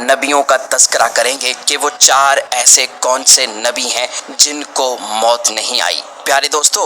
نبیوں کا تذکرہ کریں گے کہ وہ 4 ایسے کون سے نبی ہیں جن کو موت نہیں آئی۔ پیارے دوستو،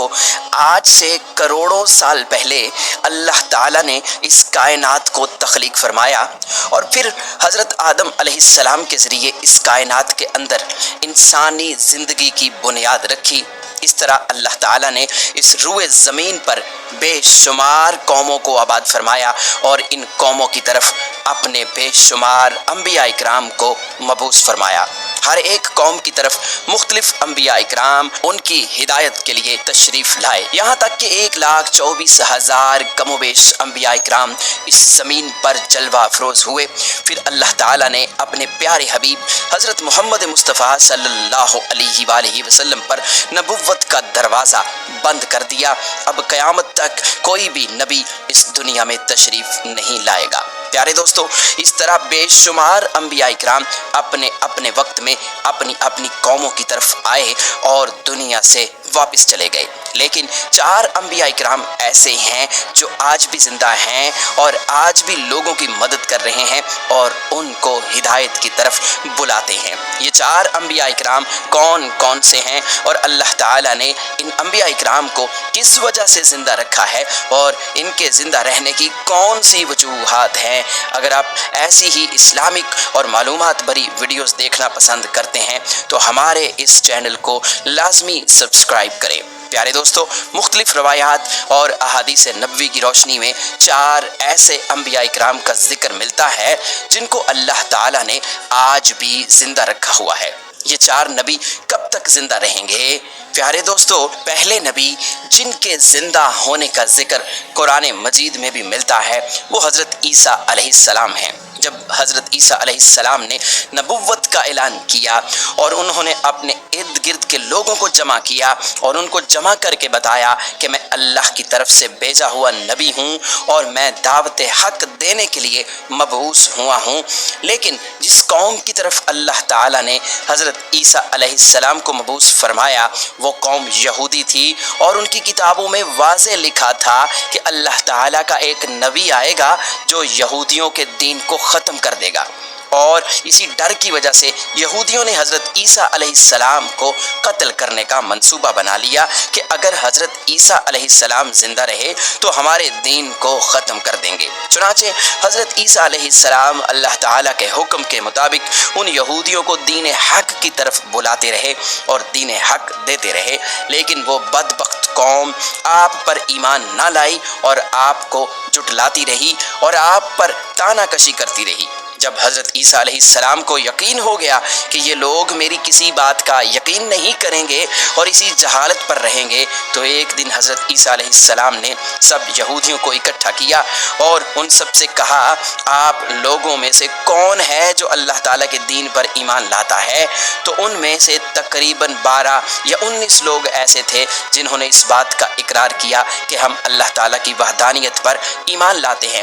آج سے کروڑوں سال پہلے اللہ تعالیٰ نے اس کائنات کو تخلیق فرمایا اور پھر حضرت آدم علیہ السلام کے ذریعے اس کائنات کے اندر انسانی زندگی کی بنیاد رکھی۔ اس طرح اللہ تعالیٰ نے اس روئے زمین پر بے شمار قوموں کو آباد فرمایا اور ان قوموں کی طرف اپنے بے شمار انبیاء اکرام کو مبعوث فرمایا۔ ہر ایک قوم کی طرف مختلف انبیاء اکرام ان کی ہدایت کے لیے تشریف لائے، یہاں تک کہ 1,24,000 کم و بیش انبیاء اکرام اس زمین پر جلوہ افروز ہوئے۔ پھر اللہ تعالیٰ نے اپنے پیارے حبیب حضرت محمد مصطفیٰ صلی اللہ علیہ وآلہ وسلم پر نبوت کا دروازہ بند کر دیا۔ اب قیامت تک کوئی بھی نبی اس دنیا میں تشریف نہیں لائے گا۔ پیارے دوستو، اس طرح بے شمار انبیاء اکرام اپنے اپنے وقت میں اپنی اپنی قوموں کی طرف آئے اور دنیا سے واپس چلے گئے، لیکن 4 انبیاء اکرام ایسے ہیں جو آج بھی زندہ ہیں اور آج بھی لوگوں کی مدد کر رہے ہیں اور ان کو ہدایت کی طرف بلاتے ہیں۔ یہ 4 انبیاء اکرام کون کون سے ہیں اور اللہ تعالیٰ نے ان انبیاء اکرام کو کس وجہ سے زندہ رکھا ہے اور ان کے زندہ رہنے کی کون سی وجوہات ہیں؟ اگر آپ ایسی ہی اسلامک اور معلومات بھری ویڈیوز دیکھنا پسند کرتے ہیں تو ہمارے اس چینل کو لازمی سبسکرائب کریں۔ پیارے دوستو، مختلف روایات اور احادیث نبوی کی روشنی میں 4 ایسے انبیاء اکرام کا ذکر ملتا ہے جن کو اللہ تعالیٰ نے آج بھی زندہ رکھا ہوا ہے۔ یہ 4 نبی کب تک زندہ رہیں گے؟ پیارے دوستو، پہلے نبی جن کے زندہ ہونے کا ذکر قرآن مجید میں بھی ملتا ہے وہ حضرت عیسیٰ علیہ السلام ہیں۔ جب حضرت عیسیٰ علیہ السلام نے نبوت کا اعلان کیا اور انہوں نے اپنے ارد گرد کے لوگوں کو جمع کیا اور ان کو جمع کر کے بتایا کہ میں اللہ کی طرف سے بھیجا ہوا نبی ہوں اور میں دعوت حق دینے کے لیے مبعوث ہوا ہوں، لیکن جس قوم کی طرف اللہ تعالیٰ نے حضرت عیسیٰ علیہ السلام کو مبعوث فرمایا وہ قوم یہودی تھی اور ان کی کتابوں میں واضح لکھا تھا کہ اللہ تعالیٰ کا ایک نبی آئے گا جو یہودیوں کے دین کو ختم کر دے گا، اور اسی ڈر کی وجہ سے یہودیوں نے حضرت عیسیٰ علیہ السلام کو قتل کرنے کا منصوبہ بنا لیا کہ اگر حضرت عیسیٰ علیہ السلام زندہ رہے تو ہمارے دین کو ختم کر دیں گے۔ چنانچہ حضرت عیسیٰ علیہ السلام اللہ تعالیٰ کے حکم کے مطابق ان یہودیوں کو دین حق کی طرف بلاتے رہے اور دین حق دیتے رہے، لیکن وہ بدبخت قوم آپ پر ایمان نہ لائی اور آپ کو جھٹلاتی رہی اور آپ پر طعنہ کشی کرتی رہی۔ جب حضرت عیسیٰ علیہ السلام کو یقین ہو گیا کہ یہ لوگ میری کسی بات کا یقین نہیں کریں گے اور اسی جہالت پر رہیں گے، تو ایک دن حضرت عیسیٰ علیہ السلام نے سب یہودیوں کو اکٹھا کیا اور ان سب سے کہا، آپ لوگوں میں سے کون ہے جو اللہ تعالیٰ کے دین پر ایمان لاتا ہے؟ تو ان میں سے تقریباً 12 یا 19 لوگ ایسے تھے جنہوں نے اس بات کا اقرار کیا کہ ہم اللہ تعالیٰ کی وحدانیت پر ایمان لاتے ہیں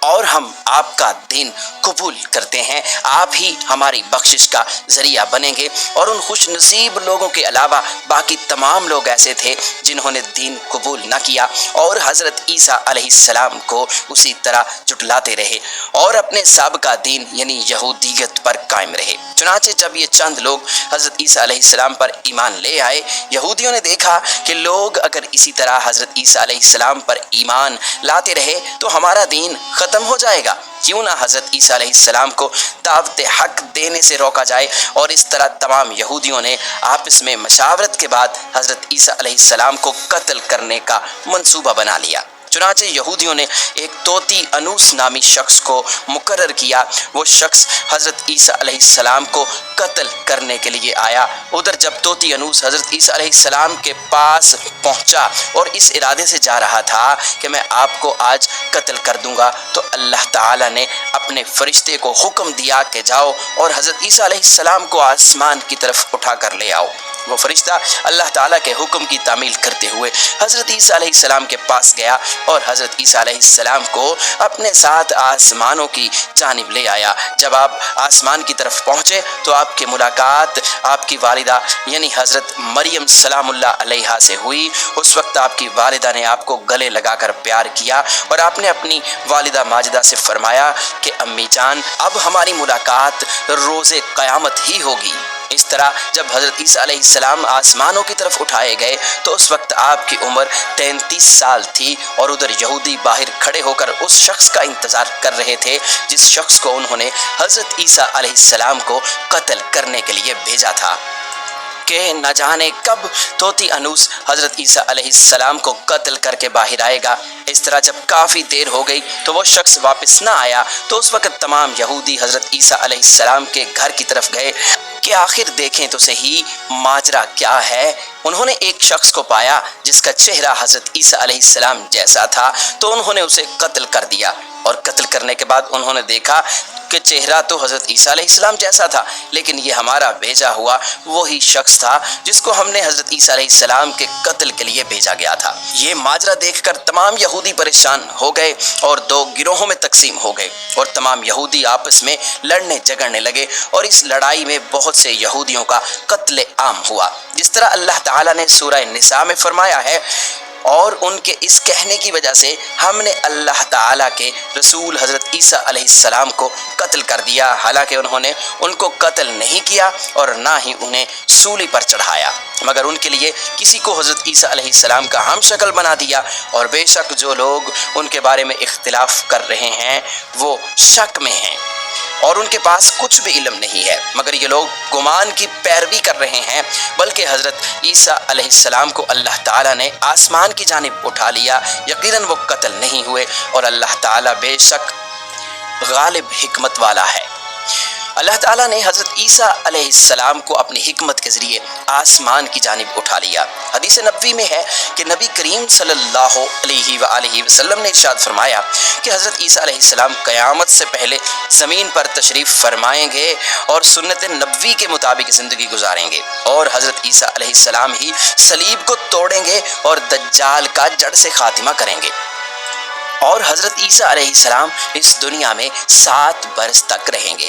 اور ہم آپ کا دین قبول کرتے ہیں، آپ ہی ہماری بخشش کا ذریعہ بنیں گے۔ اور ان خوش نصیب لوگوں کے علاوہ باقی تمام لوگ ایسے تھے جنہوں نے دین قبول نہ کیا اور حضرت عیسیٰ علیہ السلام کو اسی طرح جھٹلاتے رہے اور اپنے سابقہ دین یعنی یہودیت پر قائم رہے۔ چنانچہ جب یہ چند لوگ حضرت عیسیٰ علیہ السلام پر ایمان لے آئے، یہودیوں نے دیکھا کہ لوگ اگر اسی طرح حضرت عیسیٰ علیہ السلام پر ایمان لاتے رہے تو ہمارا دین ختم ہو جائے گا، کیوں نہ حضرت عیسیٰ علیہ السلام کو دعوت حق دینے سے روکا جائے۔ اور اس طرح تمام یہودیوں نے آپس میں مشاورت کے بعد حضرت عیسیٰ علیہ السلام کو قتل کرنے کا منصوبہ بنا لیا۔ چنانچہ یہودیوں نے ایک طوطی انوس نامی شخص کو مقرر کیا، وہ شخص حضرت عیسیٰ علیہ السلام کو قتل کرنے کے لیے آیا۔ ادھر جب طوطی انوس حضرت عیسیٰ علیہ السلام کے پاس پہنچا اور اس ارادے سے جا رہا تھا کہ میں آپ کو آج قتل کر دوں گا، تو اللہ تعالیٰ نے اپنے فرشتے کو حکم دیا کہ جاؤ اور حضرت عیسیٰ علیہ السلام کو آسمان کی طرف اٹھا کر لے آؤ۔ وہ فرشتہ اللہ تعالیٰ کے حکم کی تعمیل کرتے ہوئے حضرت عیسیٰ علیہ السلام کے پاس گیا اور حضرت عیسیٰ علیہ السلام کو اپنے ساتھ آسمانوں کی جانب لے آیا۔ جب آپ آسمان کی طرف پہنچے تو آپ آپ کی ملاقات آپ کی والدہ یعنی حضرت مریم سلام اللہ علیہا سے ہوئی، اس وقت آپ کی والدہ نے آپ کو گلے لگا کر پیار کیا اور آپ نے اپنی والدہ ماجدہ سے فرمایا کہ امی جان اب ہماری ملاقات روز قیامت ہی ہوگی۔ اس طرح جب حضرت عیسیٰ علیہ السلام آسمانوں کی طرف اٹھائے گئے تو اس وقت آپ کی عمر 33 سال تھی، اور ادھر یہودی باہر کھڑے ہو کر اس شخص کا انتظار کر رہے تھے جس شخص کو انہوں نے حضرت عیسیٰ علیہ السلام کو قتل کرنے کے لیے بھیجا تھا کہ نہ جانے کب طوطی انوس حضرت عیسیٰ علیہ السلام کو قتل کر کے باہر آئے گا۔ اس طرح جب کافی دیر ہو گئی تو وہ شخص واپس نہ آیا تو اس وقت تمام یہودی حضرت عیسیٰ علیہ السلام کے گھر کی طرف گئے کہ آخر دیکھیں تو صحیح ماجرا کیا ہے۔ انہوں نے ایک شخص کو پایا جس کا چہرہ حضرت عیسیٰ علیہ السلام جیسا تھا، تو انہوں نے اسے قتل کر دیا، اور قتل کرنے کے بعد انہوں نے دیکھا کہ چہرہ تو حضرت عیسیٰ علیہ السلام جیسا تھا، لیکن یہ ہمارا بھیجا ہوا وہی شخص تھا جس کو ہم نے حضرت عیسیٰ علیہ السلام کے قتل کے لیے بھیجا گیا تھا۔ یہ ماجرا دیکھ کر تمام یہودی پریشان ہو گئے اور دو گروہوں میں تقسیم ہو گئے، اور تمام یہودی آپس میں لڑنے جھگڑنے لگے، اور اس لڑائی میں بہت سے یہودیوں کا قتل عام ہوا، جس طرح اللہ تعالیٰ نے سورہ نساء میں فرمایا ہے، اور ان کے اس کہنے کی وجہ سے ہم نے اللہ تعالیٰ کے رسول حضرت عیسیٰ علیہ السلام کو قتل کر دیا، حالانکہ انہوں نے ان کو قتل نہیں کیا اور نہ ہی انہیں سولی پر چڑھایا، مگر ان کے لیے کسی کو حضرت عیسیٰ علیہ السلام کا ہم شکل بنا دیا۔ اور بے شک جو لوگ ان کے بارے میں اختلاف کر رہے ہیں وہ شک میں ہیں اور ان کے پاس کچھ بھی علم نہیں ہے، مگر یہ لوگ گمان کی پیروی کر رہے ہیں، بلکہ حضرت عیسیٰ علیہ السلام کو اللہ تعالیٰ نے آسمان کی جانب اٹھا لیا، یقیناً وہ قتل نہیں ہوئے، اور اللہ تعالیٰ بے شک غالب حکمت والا ہے۔ اللہ تعالیٰ نے حضرت عیسیٰ علیہ السلام کو اپنی حکمت کے ذریعے آسمان کی جانب اٹھا لیا۔ حدیث نبوی میں ہے کہ نبی کریم صلی اللہ علیہ وآلہ وسلم نے ارشاد فرمایا کہ حضرت عیسیٰ علیہ السلام قیامت سے پہلے زمین پر تشریف فرمائیں گے اور سنت نبوی کے مطابق زندگی گزاریں گے، اور حضرت عیسیٰ علیہ السلام ہی صلیب کو توڑیں گے اور دجال کا جڑ سے خاتمہ کریں گے، اور حضرت عیسیٰ علیہ السلام اس دنیا میں 7 برس تک رہیں گے۔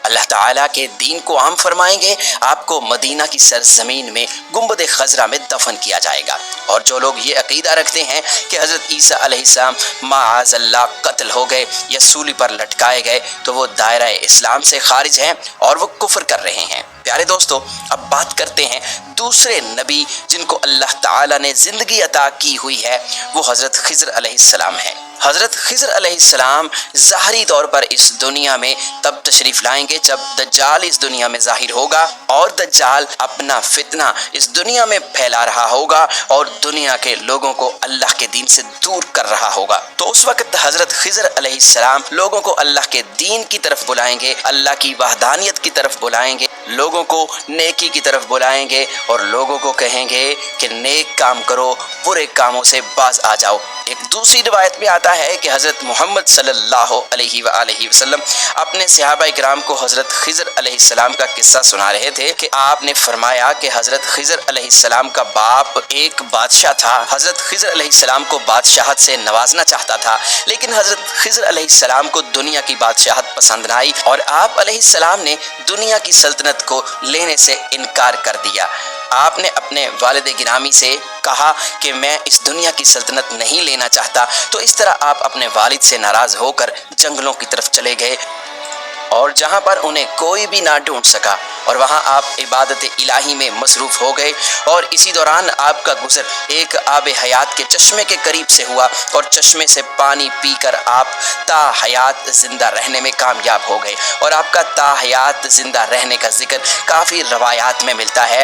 اللہ تعالیٰ کے دین کو عام فرمائیں گے، آپ کو مدینہ کی سرزمین میں گنبد خضرا میں دفن کیا جائے گا، اور جو لوگ یہ عقیدہ رکھتے ہیں کہ حضرت عیسیٰ علیہ السلام معاذ اللہ قتل ہو گئے یا سولی پر لٹکائے گئے تو وہ دائرہ اسلام سے خارج ہیں اور وہ کفر کر رہے ہیں۔ پیارے دوستو، اب بات کرتے ہیں دوسرے نبی جن کو اللہ تعالیٰ نے زندگی عطا کی ہوئی ہے، وہ حضرت خضر علیہ السلام ہیں۔ حضرت خضر علیہ السلام ظاہری طور پر اس دنیا میں تب تشریف لائیں گے جب دجال اس دنیا میں ظاہر ہوگا، اور دجال اپنا فتنہ اس دنیا میں پھیلا رہا ہوگا اور دنیا کے لوگوں کو اللہ کے دین سے دور کر رہا ہوگا۔ تو اس وقت حضرت خضر علیہ السلام لوگوں کو اللہ کے دین کی طرف بلائیں گے، اللہ کی وحدانیت کی طرف بلائیں گے، لوگوں کو نیکی کی طرف بلائیں گے، اور لوگوں کو کہیں گے کہ نیک کام کرو، برے کاموں سے باز آ جاؤ۔ ایک دوسری روایت میں آتا ہے کہ حضرت محمد صلی اللہ علیہ وآلہ وسلم اپنے صحابہ کرام کو حضرت خضر علیہ السلام کا قصہ سنا رہے تھے کہ آپ نے فرمایا کہ حضرت خضر علیہ السلام کا باپ ایک بادشاہ تھا۔ حضرت خضر علیہ السلام کو بادشاہت سے نوازنا چاہتا تھا، لیکن حضرت خضر علیہ السلام کو دنیا کی بادشاہت پسند نہ آئی، اور آپ علیہ السلام نے دنیا کی سلطنت کو لینے سے انکار کر دیا۔ آپ نے اپنے والد گرامی سے کہا کہ میں اس دنیا کی سلطنت نہیں لینا چاہتا، تو اس طرح آپ اپنے والد سے ناراض ہو کر جنگلوں کی طرف چلے گئے، اور جہاں پر انہیں کوئی بھی نہ ڈھونڈ سکا، اور وہاں آپ عبادت الہی میں مصروف ہو گئے، اور اسی دوران آپ کا گزر ایک آب حیات کے چشمے کے قریب سے ہوا، اور چشمے سے پانی پی کر آپ تا حیات زندہ رہنے میں کامیاب ہو گئے، اور آپ کا تا حیات زندہ رہنے کا ذکر کافی روایات میں ملتا ہے۔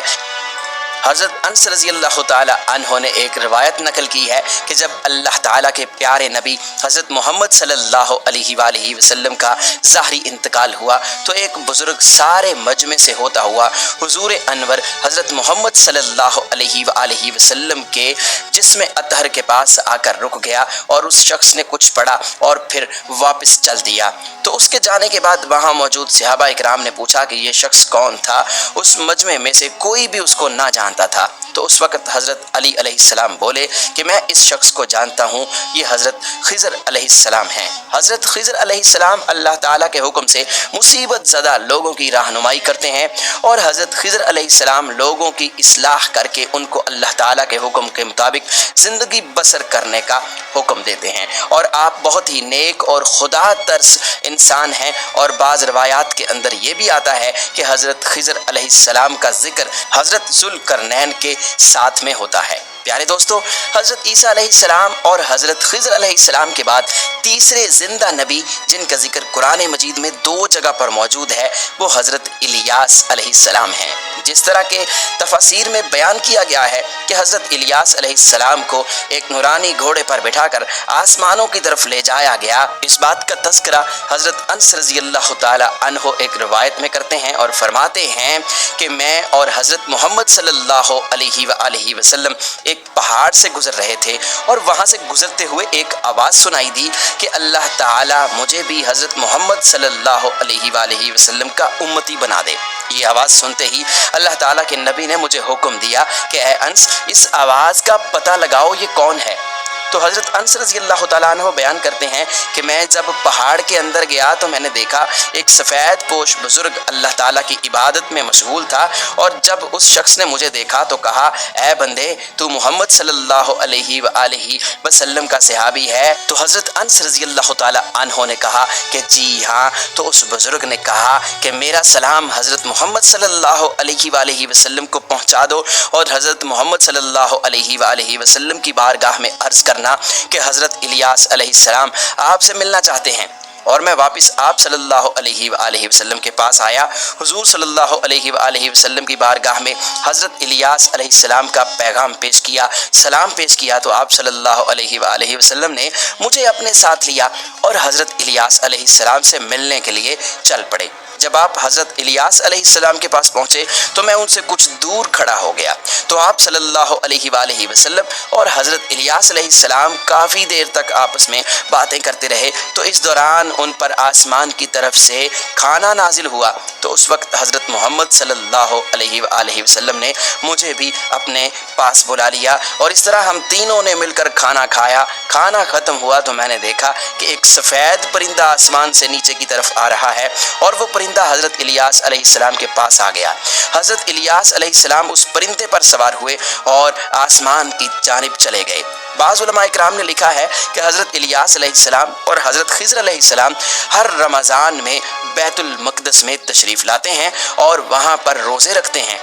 حضرت انس رضی اللہ تعالی عنہ نے ایک روایت نقل کی ہے کہ جب اللہ تعالیٰ کے پیارے نبی حضرت محمد صلی اللہ علیہ وآلہ وسلم کا ظاہری انتقال ہوا تو ایک بزرگ سارے مجمع سے ہوتا ہوا حضور انور حضرت محمد صلی اللہ علیہ وآلہ وسلم کے جسم اطہر کے پاس آ کر رک گیا، اور اس شخص نے کچھ پڑھا اور پھر واپس چل دیا۔ تو اس کے جانے کے بعد وہاں موجود صحابہ اکرام نے پوچھا کہ یہ شخص کون تھا؟ اس مجمع میں سے کوئی بھی اس کو نہ جانتا جانتا تھا؟ تو اس وقت حضرت علی علیہ السلام بولے کہ میں اس شخص کو جانتا ہوں، یہ حضرت خضر علیہ السلام ہیں۔ حضرت خضر علیہ السلام اللہ تعالیٰ کے حکم سے مصیبت زدہ لوگوں کی رہنمائی کرتے ہیں، اور حضرت خضر علیہ السلام لوگوں کی اصلاح کر کے ان کو اللہ تعالیٰ کے حکم کے مطابق زندگی بسر کرنے کا حکم دیتے ہیں، اور آپ بہت ہی نیک اور خدا ترس انسان ہیں۔ اور بعض روایات کے اندر یہ بھی آتا ہے کہ حضرت خضر علیہ السلام کا ذکر حضرت ذوالقرنین کے ساتھ میں ہوتا ہے۔ پیارے دوستو، حضرت عیسیٰ علیہ السلام اور حضرت خضر علیہ السلام کے بعد تیسرے زندہ نبی جن کا ذکر قرآن مجید میں 2 جگہ پر موجود ہے وہ حضرت الیاس علیہ السلام ہیں۔ جس طرح کے تفاسیر میں بیان کیا گیا ہے کہ حضرت الیاس علیہ السلام کو ایک نورانی گھوڑے پر بٹھا کر آسمانوں کی طرف لے جایا گیا، اس بات کا تذکرہ حضرت انس رضی اللہ تعالی عنہ ایک روایت میں کرتے ہیں اور فرماتے ہیں کہ میں اور حضرت محمد صلی اللہ علیہ وآلہ وسلم ایک پہاڑ سے گزر رہے تھے، اور وہاں سے گزرتے ہوئے ایک آواز سنائی دی کہ اللہ تعالیٰ مجھے بھی حضرت محمد صلی اللہ علیہ وآلہ وسلم کا امتی بنا دے۔ یہ آواز سنتے ہی اللہ تعالیٰ کے نبی نے مجھے حکم دیا کہ اے انس، اس آواز کا پتہ لگاؤ یہ کون ہے۔ تو حضرت انس رضی اللہ تعالیٰ عنہ بیان کرتے ہیں کہ میں جب پہاڑ کے اندر گیا تو میں نے دیکھا ایک سفید پوش بزرگ اللہ تعالیٰ کی عبادت میں مشغول تھا، اور جب اس شخص نے مجھے دیکھا تو کہا اے بندے، تو محمد صلی اللہ علیہ وآلہ وسلم کا صحابی ہے؟ تو حضرت انس رضی اللہ تعالیٰ عنہ نے کہا کہ جی ہاں۔ تو اس بزرگ نے کہا کہ میرا سلام حضرت محمد صلی اللہ علیہ وآلہ وسلم کو پہنچا دو، اور حضرت محمد صلی اللہ علیہ وآلہ وسلم کی بارگاہ میں عرض کرنا کہ حضرت الیاس علیہ السلام آپ سے ملنا چاہتے ہیں۔ اور میں واپس آپ صلی اللہ علیہ وآلہ وسلم کے پاس آیا۔ حضور صلی اللہ علیہ وآلہ وسلم کی بارگاہ میں حضرت الیاس علیہ السلام کا پیغام پیش کیا، سلام پیش کیا، تو آپ صلی اللہ علیہ وآلہ وسلم نے مجھے اپنے ساتھ لیا اور حضرت الیاس علیہ السلام سے ملنے کے لیے چل پڑے۔ جب آپ حضرت الیاس علیہ السلام کے پاس پہنچے تو میں ان سے کچھ دور کھڑا ہو گیا، تو آپ صلی اللہ علیہ وآلہ وسلم اور حضرت الیاس علیہ السلام کافی دیر تک آپس میں باتیں کرتے رہے۔ تو اس دوران ان پر آسمان کی طرف سے کھانا نازل ہوا، تو اس وقت حضرت محمد صلی اللہ علیہ وآلہ وسلم نے مجھے بھی اپنے پاس بلا لیا، اور اس طرح ہم تینوں نے مل کر کھانا کھایا۔ کھانا ختم ہوا تو میں نے دیکھا کہ ایک سفید پرندہ آسمان سے نیچے کی طرف آ رہا ہے، اور وہ پرندہ حضرت الیاس علیہ السلام کے پاس آ گیا۔ حضرت الیاس علیہ السلام اس پرندے پر سوار ہوئے اور آسمان کی جانب چلے گئے۔ بعض علماء اکرام نے لکھا ہے کہ حضرت الیاس علیہ السلام اور حضرت خضر علیہ السلام ہر رمضان میں بیت المقدس میں تشریف لاتے ہیں اور وہاں پر روزے رکھتے ہیں،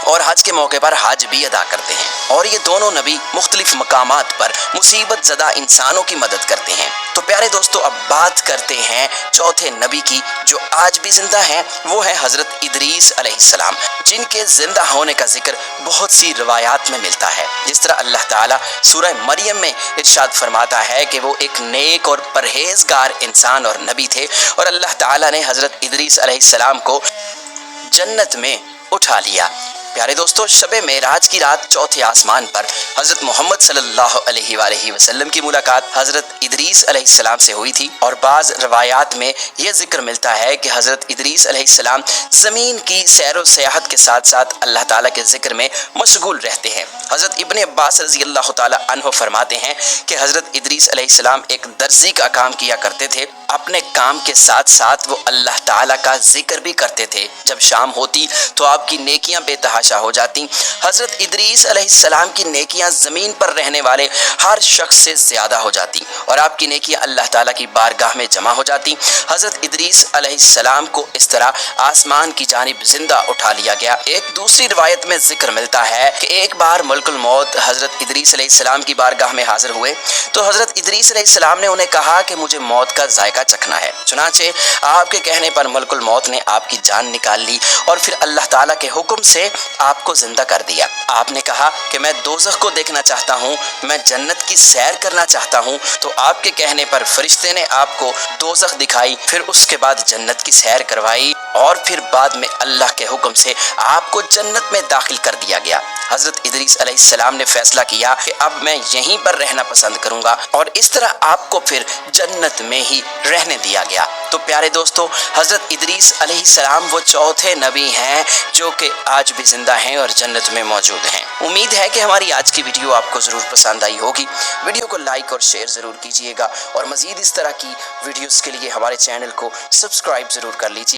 اور حج کے موقع پر حج بھی ادا کرتے ہیں، اور یہ دونوں نبی مختلف مقامات پر مصیبت زدہ انسانوں کی مدد کرتے ہیں۔ تو پیارے دوستو، اب بات کرتے ہیں چوتھے نبی کی جو آج بھی زندہ ہیں، وہ ہے حضرت ادریس علیہ السلام، جن کے زندہ ہونے کا ذکر بہت سی روایات میں ملتا ہے۔ جس طرح اللہ تعالیٰ سورہ مریم میں ارشاد فرماتا ہے کہ وہ ایک نیک اور پرہیزگار انسان اور نبی تھے، اور اللہ تعالیٰ نے حضرت ادریس علیہ السلام کو جنت میں اٹھا لیا۔ پیارے دوستو، شب معراج کی رات چوتھے آسمان پر حضرت محمد صلی اللہ علیہ وآلہ وسلم کی ملاقات حضرت ادریس علیہ السلام سے ہوئی تھی، اور بعض روایات میں یہ ذکر ملتا ہے کہ حضرت ادریس علیہ السلام زمین کی سیر و سیاحت کے ساتھ ساتھ اللہ تعالیٰ کے ذکر میں مشغول رہتے ہیں۔ حضرت ابن عباس رضی اللہ تعالیٰ عنہ فرماتے ہیں کہ حضرت ادریس علیہ السلام ایک درزی کا کام کیا کرتے تھے، اپنے کام کے ساتھ ساتھ وہ اللہ تعالیٰ کا ذکر بھی کرتے تھے۔ جب شام ہوتی تو آپ کی نیکیاں بے تحاشا ہو جاتی۔ حضرت ادریس علیہ السلام کی نیکیاں زمین پر رہنے والے ہر شخص سے زیادہ ہو جاتی، اور آپ کی نیکیاں اللہ تعالیٰ کی بارگاہ میں جمع ہو جاتی۔ حضرت ادریس علیہ السلام کو اس طرح آسمان کی جانب زندہ اٹھا لیا گیا۔ ایک دوسری روایت میں ذکر ملتا ہے کہ ایک بار ملک الموت حضرت ادریس علیہ السلام کی بارگاہ میں حاضر ہوئے، تو حضرت ادریس علیہ السلام نے انہیں کہا کہ مجھے موت کا ذائقہ چکھنا ہے۔ چنانچہ آپ کے کہنے پر ملک الموت نے آپ کی جان نکال لی، اور پھر اللہ تعالیٰ کے حکم سے آپ کو زندہ کر دیا۔ آپ نے کہا کہ میں دوزخ کو دیکھنا چاہتا ہوں، میں جنت کی سیر کرنا چاہتا ہوں، تو آپ کے کہنے پر فرشتے نے آپ کو دوزخ دکھائی، پھر اس کے بعد جنت کی سیر کروائی، اور پھر بعد میں اللہ کے حکم سے آپ کو جنت میں داخل کر دیا گیا۔ حضرت ادریس علیہ السلام نے فیصلہ کیا کہ اب میں یہیں پر رہنا پسند کروں گا، اور اس طرح آپ کو پھر جنت میں ہی رہنے دیا گیا۔ تو پیارے دوستو، حضرت ادریس علیہ السلام وہ چوتھے نبی ہیں جو کہ آج بھی زندہ ہیں اور جنت میں موجود ہیں۔ امید ہے کہ ہماری آج کی ویڈیو آپ کو ضرور پسند آئی ہوگی۔ ویڈیو کو لائک اور شیئر ضرور کیجئے گا، اور مزید اس طرح کی ویڈیوز کے لیے ہمارے چینل کو سبسکرائب ضرور کر لیجئے۔